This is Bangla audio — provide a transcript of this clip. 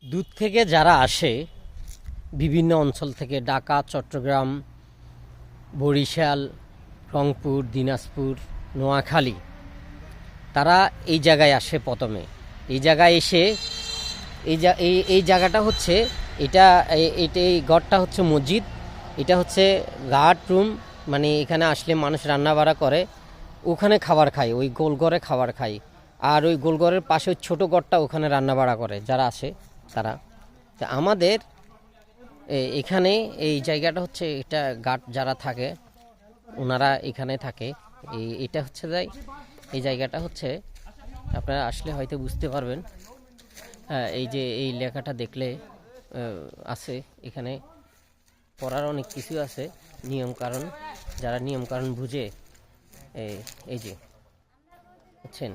দূর থেকে যারা আসে বিভিন্ন অঞ্চল থেকে, ঢাকা, চট্টগ্রাম, বরিশাল, রংপুর, দিনাজপুর, নোয়াখালী, তারা এই জায়গায় আসে প্রথমে। এই জায়গায় এসে এই জায়গাটা হচ্ছে, এটা এই ঘরটা হচ্ছে মসজিদ, এটা হচ্ছে ঘাট রুম। মানে এখানে আসলে মানুষ রান্না বাড়া করে, ওখানে খাবার খায়, ওই গোলঘরে খাবার খায়। আর ওই গোলঘরের পাশে ওই ছোটো ঘরটা, ওখানে রান্না বাড়া করে যারা আসে তারা। তা আমাদের এখানে এই জায়গাটা হচ্ছে, এটা ঘাট যারা থাকে ওনারা এখানে থাকে। এটা হচ্ছে এই জায়গাটা হচ্ছে, আপনারা আসলে হয়তো বুঝতে পারবেন। এই যে এই লেখাটা দেখলে আছে এখানে, পড়ার অনেক কিছু আছে, নিয়ম কারণ, যারা নিয়ম কারণ বুঝে এই যে বুঝছেন।